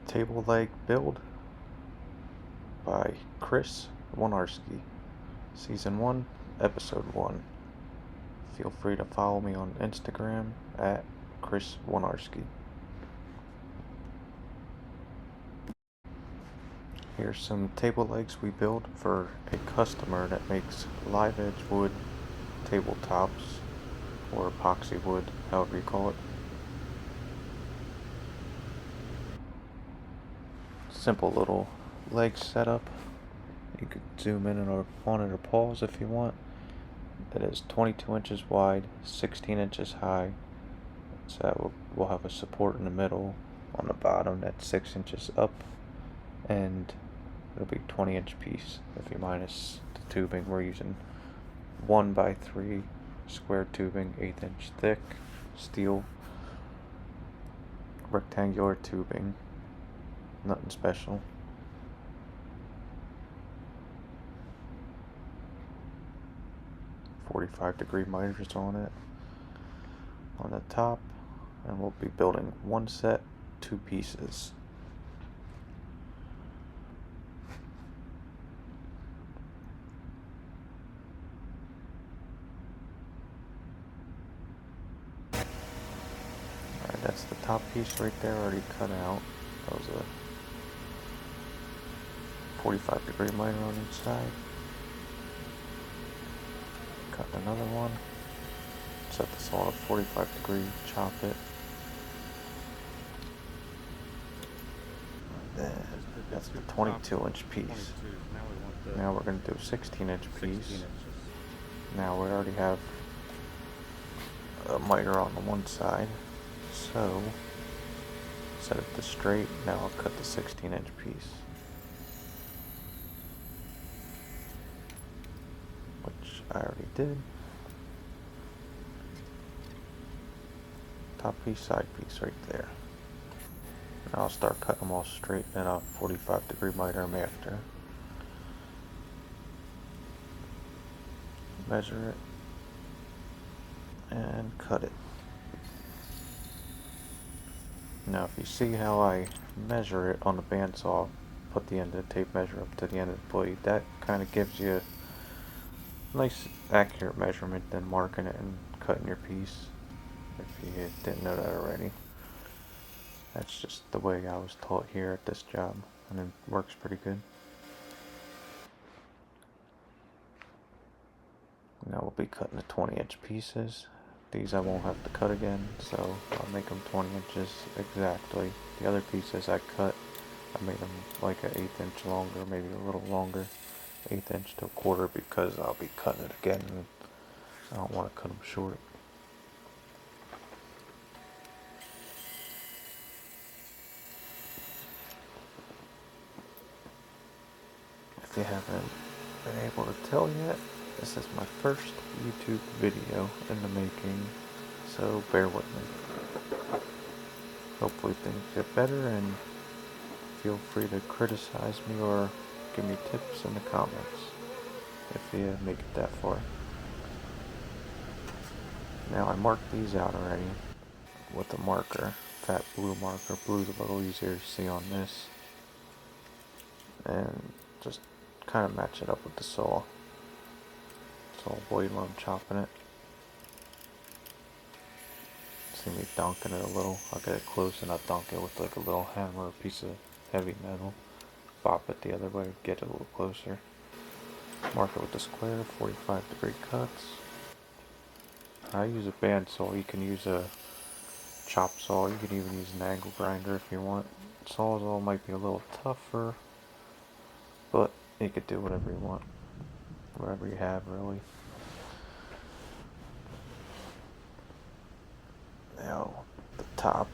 Table leg build by Wojnarski, Season 1, Episode 1. Feel free to follow me on Instagram at Wojnarski. Here's some table legs we build for a customer that makes live edge wood tabletops, or epoxy wood, however you call it. Simple little leg setup. You could zoom in on it or pause if you want. It is 22 inches wide, 16 inches high. So that we'll have a support in the middle. On the bottom, that's 6 inches up, and it'll be 20-inch piece if you minus the tubing. We're using 1x3 square tubing, 1/8 inch thick, steel, rectangular tubing, nothing special. .45-degree miters on it on the top, and we'll be building one set, 2 pieces. Alright, that's the top piece right there, already cut out. That was a 45-degree miter on each side. Cut another one. Set this all to 45-degree, chop it. Then that's the 22-inch piece. Now we're going to do a 16-inch piece. Now we already have a miter on the one side, so set it to straight. Now I'll cut the 16-inch piece, which I already did. Top piece, side piece right there. Now I'll start cutting them all straight, and I'll 45-degree miter them after. Measure it and cut it. Now if you see how I measure it on the bandsaw, put the end of the tape measure up to the end of the blade, that kind of gives you a nice accurate measurement than marking it and cutting your piece, if you didn't know that already. That's just the way I was taught here at this job, and it works pretty good. Now we'll be cutting the 20-inch pieces. These I won't have to cut again, so I'll make them 20 inches exactly. The other pieces I cut, I made them like an 1/8 inch longer, maybe a little longer, 1/8 inch to 1/4, because I'll be cutting it again, and I don't want to cut them short. If you haven't been able to tell yet, this is my first YouTube video in the making, so bear with me. Hopefully things get better, and feel free to criticize me or give me tips in the comments if you make it that far. Now I marked these out already with a marker, fat blue marker. Blue's a little easier to see on this, and just kind of match it up with the saw. Saw blade when I'm chopping it. See me dunking it a little. I'll get it close and I'll dunk it with like a little hammer or piece of heavy metal. Bop it the other way, get it a little closer. Mark it with the square, 45-degree cuts. I use a bandsaw. You can use a chop saw. You can even use an angle grinder if you want. Sawzall might be a little tougher, but you could do whatever you want. Whatever you have, really. Now, the top.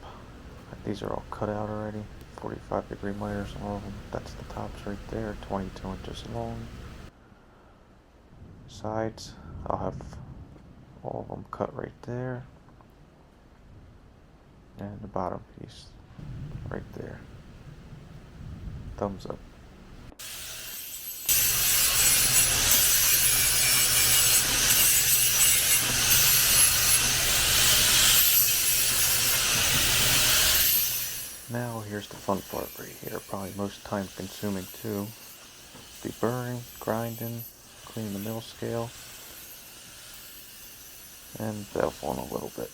These are all cut out already. 45-degree miters on all of them. That's the tops right there, 22 inches long. Sides, I'll have all of them cut right there. And the bottom piece right there. Thumbs up. Now here's the fun part right here, probably most time consuming too. Deburring, grinding, cleaning the mill scale, and beveling a little bit.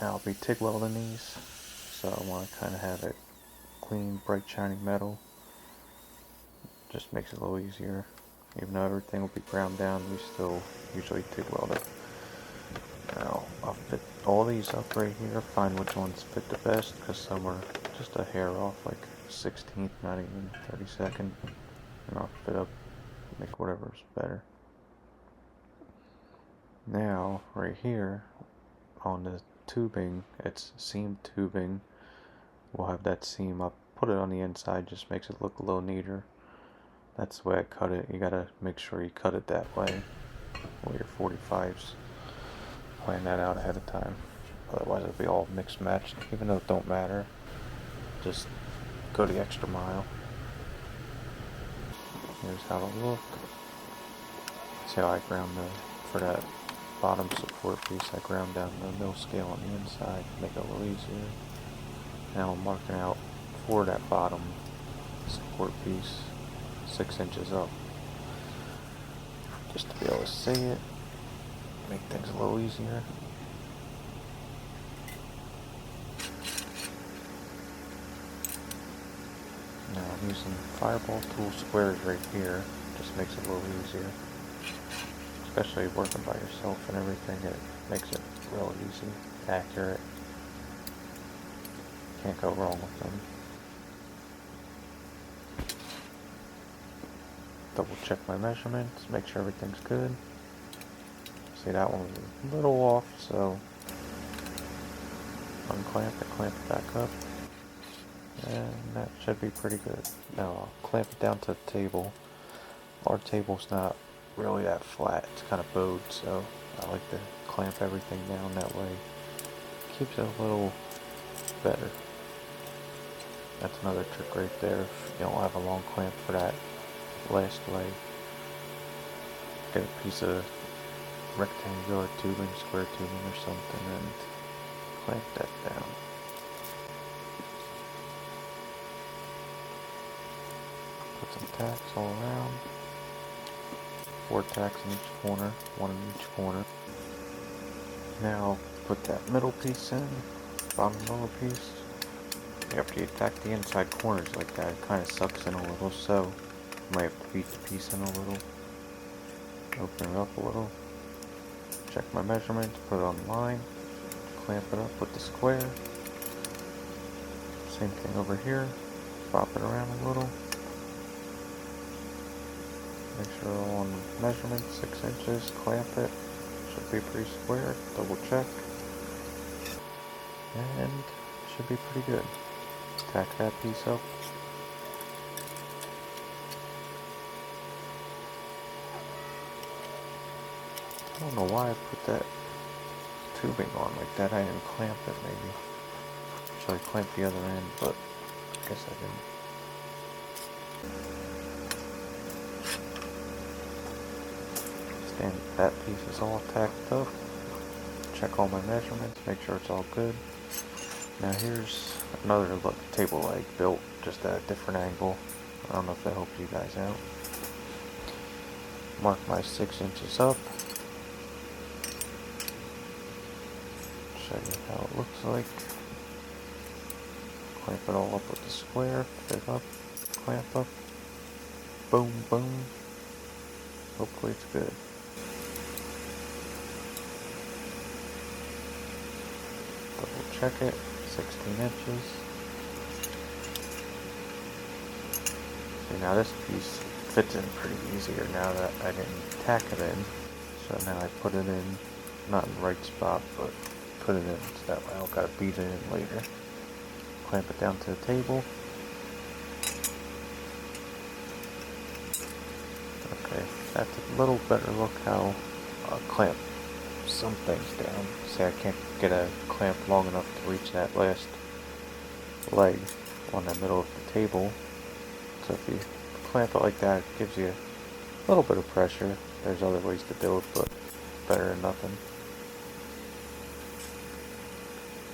Now I'll be TIG welding these, so I want to kind of have it clean, bright, shining metal. Just makes it a little easier. Even though everything will be ground down, we still usually TIG weld it. Now I'll fit all these up right here, find which ones fit the best, because some are just a hair off, like 16th, not even 32nd. And I'll fit up, make whatever's better. Now, right here, on the tubing, it's seam tubing. We'll have that seam up, put it on the inside, just makes it look a little neater. That's the way I cut it. You gotta make sure you cut it that way with your 45s. Plan that out ahead of time. Otherwise it'll be all mixed matched. Even though it don't matter, just go the extra mile. Here's how it'll look. See how I ground for that bottom support piece, I ground down the mill scale on the inside, make it a little easier. Now I'm marking out for that bottom support piece 6 inches up, just to be able to see it, make things a little easier. Now I'm using Fireball tool squares right here, just makes it a little easier. Especially working by yourself and everything, it makes it real easy, accurate. Can't go wrong with them. Double check my measurements, make sure everything's good. See, that one was a little off, so unclamp it, clamp it back up, and that should be pretty good. Now I'll clamp it down to the table. Our table's not really that flat, it's kind of bowed, so I like to clamp everything down that way. Keeps it a little better. That's another trick right there. If you don't have a long clamp for that last leg, get a piece of rectangular tubing, square tubing or something, and clamp that down. Put some tacks all around. 4 tacks in each corner, 1 in each corner. Now put that middle piece in, bottom lower piece. After you tack the inside corners like that, it kind of sucks in a little, so you might have to beat the piece in a little. Open it up a little. Check my measurements, put it on the line, clamp it up with the square. Same thing over here, bop it around a little. Make sure all on measurement, 6 inches, clamp it. Should be pretty square, double check. And should be pretty good. Tack that piece up. I don't know why I put that tubing on like that. I didn't clamp it maybe. Should I clamp the other end, but I guess I didn't. And that piece is all tacked up. Check all my measurements, make sure it's all good. Now here's another table leg built just at a different angle. I don't know if that helps you guys out. Mark my 6 inches up. Show you how it looks like. Clamp it all up with the square, fit up, clamp up. Boom, boom. Hopefully it's good. Double check it, 16 inches. See, now this piece fits in pretty easier now that I didn't tack it in. So now I put it in, not in the right spot, but put it in so that way I don't gotta beat it in later. Clamp it down to the table. Okay, that's a little better look how I'll clamp some things down. See, I can't get a clamp long enough to reach that last leg on the middle of the table. So if you clamp it like that, it gives you a little bit of pressure. There's other ways to do it, but better than nothing.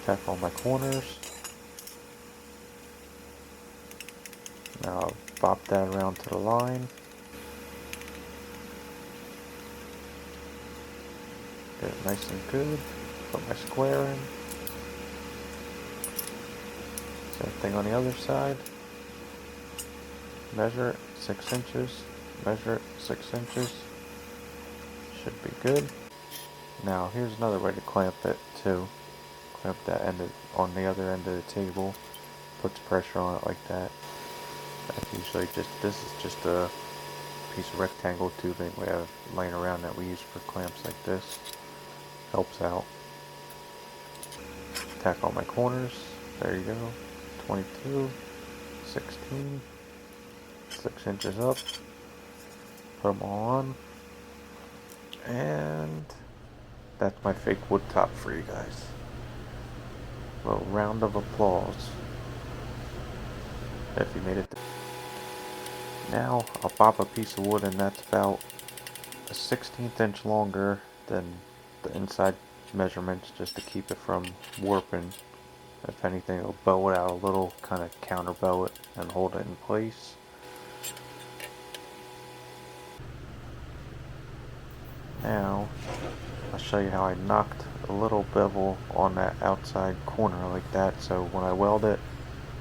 Tack all my corners. Now I'll bop that around to the line. Get it nice and good. Put my square in. Same thing on the other side. Measure it 6 inches. Measure it 6 inches. Should be good. Now here's another way to clamp it too. Clamp that end on the other end of the table. Puts pressure on it like that. That's usually this is just a piece of rectangle tubing we have laying around that we use for clamps like this. Helps out. Tack on my corners. There you go. 22, 16, 6 inches up. Put them all on. And that's my fake wood top for you guys. A little round of applause if you made it. Now I'll pop a piece of wood, and that's about a 1/16 inch longer than the inside measurements, just to keep it from warping. If anything, it'll bow it out a little, kind of counter bow it and hold it in place. Now I'll show you how I knocked a little bevel on that outside corner like that, so when I weld it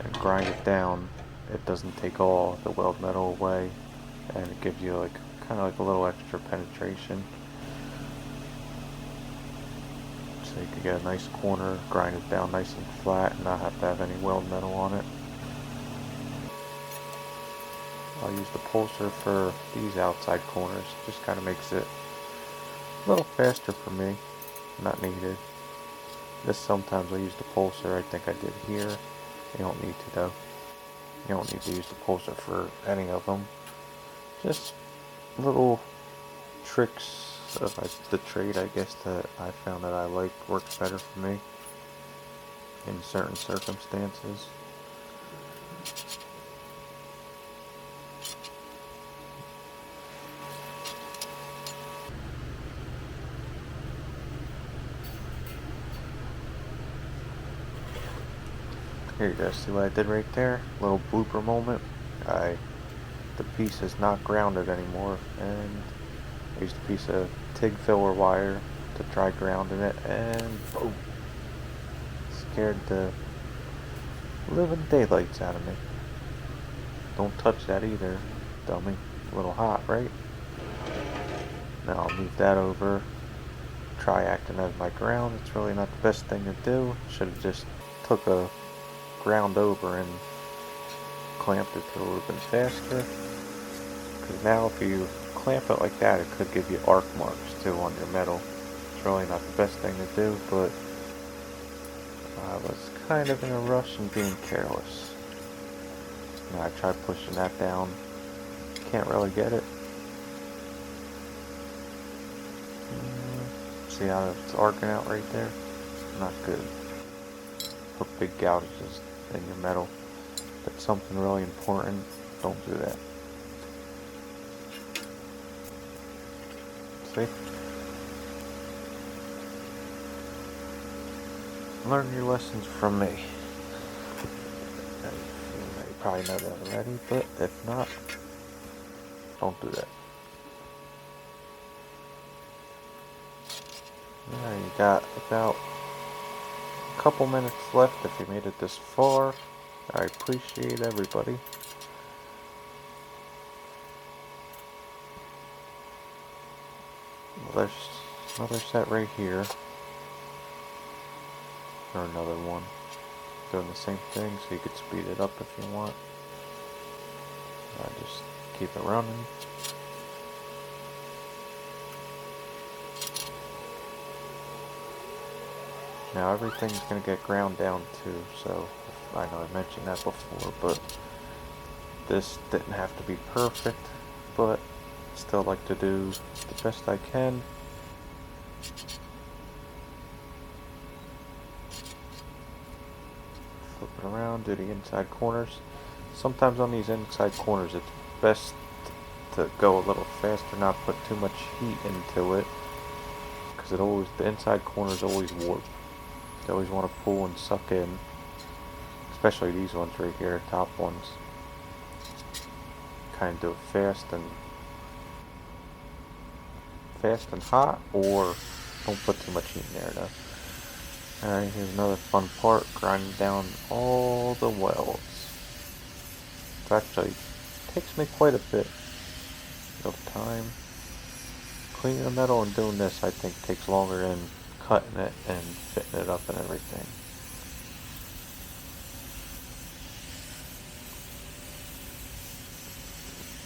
and grind it down, it doesn't take all the weld metal away, and it gives you like kind of like a little extra penetration. So you can get a nice corner, grind it down nice and flat, and not have to have any weld metal on it. I'll use the pulser for these outside corners. Just kind of makes it a little faster for me. Not needed. This sometimes I use the pulser. I think I did here. You don't need to though. You don't need to use the pulser for any of them. Just little tricks of the trade, I guess, that I found that I like, works better for me in certain circumstances. Here you go, see what I did right there? Little blooper moment. The piece is not grounded anymore, and I used a piece of TIG filler wire to try grounding it, and boom! Scared the living daylights out of me. Don't touch that either, dummy. A little hot, right? Now I'll move that over. Try acting as my ground. It's really not the best thing to do. Should have just took a ground over and clamped it to a little bit faster. Because now if you clamp it like that, it could give you arc marks too on your metal. It's really not the best thing to do, but I was kind of in a rush and being careless. Now I tried pushing that down. Can't really get it. See how it's arcing out right there? Not good. Put big gouges in your metal. That's something really important. Don't do that. See? Learn your lessons from me. You probably know that already, but if not, don't do that. Now you got about a couple minutes left if you made it this far. I appreciate everybody. Well, there's another set right here. Or another one. Doing the same thing, so you could speed it up if you want. Just keep it running. Now everything's going to get ground down too, so I know I mentioned that before, but this didn't have to be perfect, but still like to do the best I can. Flip it around, do the inside corners. Sometimes on these inside corners it's best to go a little faster, not put too much heat into it, because the inside corners always warp. You always want to pull and suck in, especially these ones right here, top ones. kind of do it fast and hot, or don't put too much heat in there though. Alright, here's another fun part, grinding down all the welds. It actually takes me quite a bit of time. Cleaning the metal and doing this, I think, takes longer than cutting it and fitting it up and everything.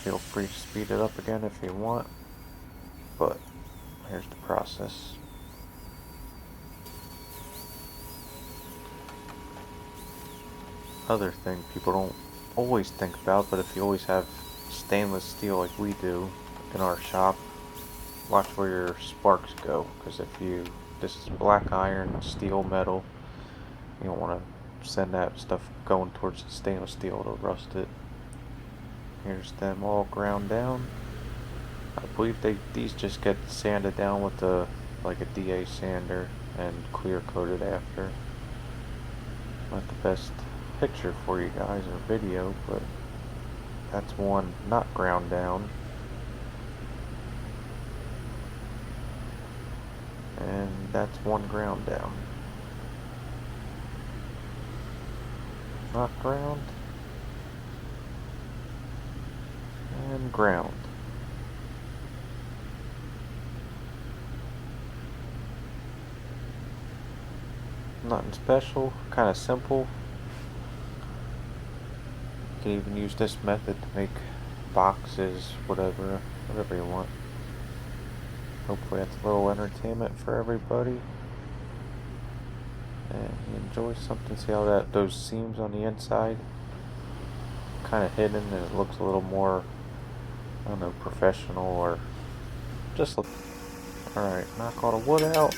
Feel free to speed it up again if you want, but here's the process. Other thing people don't always think about, but if you always have stainless steel like we do in our shop, watch where your sparks go, because this is black iron, steel metal, you don't want to send that stuff going towards the stainless steel to rust it. Here's them all ground down. I believe these just get sanded down with like a DA sander and clear coated after. Not the best picture for you guys or video, but that's one not ground down. And that's one ground down. Not ground. And ground. Nothing special, kind of simple. You can even use this method to make boxes, whatever you want. Hopefully that's a little entertainment for everybody. And you enjoy something. See how those seams on the inside kind of hidden, and it looks a little more, I don't know, professional, or just look. Alright, knock all the wood out,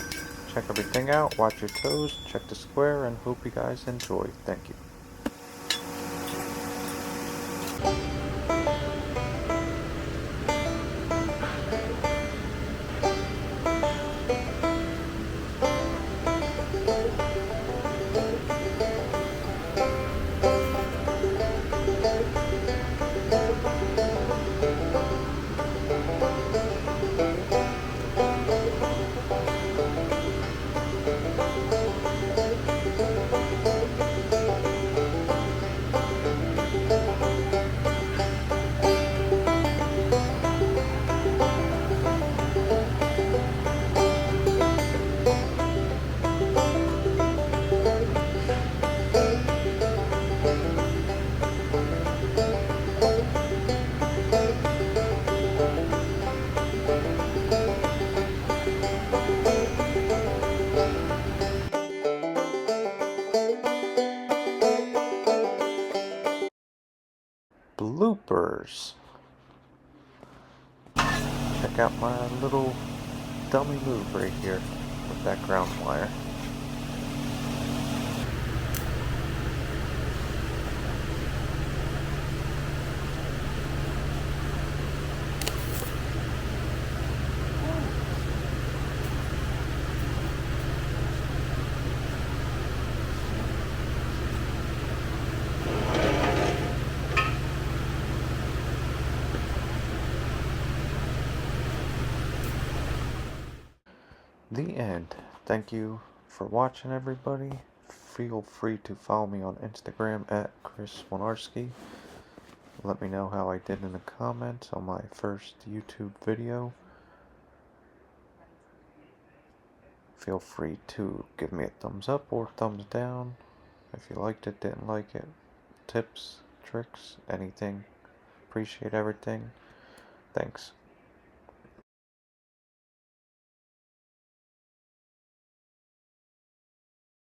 check everything out, watch your toes, check the square, and hope you guys enjoy. Thank you. Bloopers. Check out my little dummy move right here with that ground wire. The end. Thank you for watching, everybody. Feel free to follow me on Instagram at Wojnarski. Let me know how I did in the comments on my first YouTube video. Feel free to give me a thumbs up or thumbs down if you liked it, didn't like it. Tips, tricks, anything. Appreciate everything. Thanks.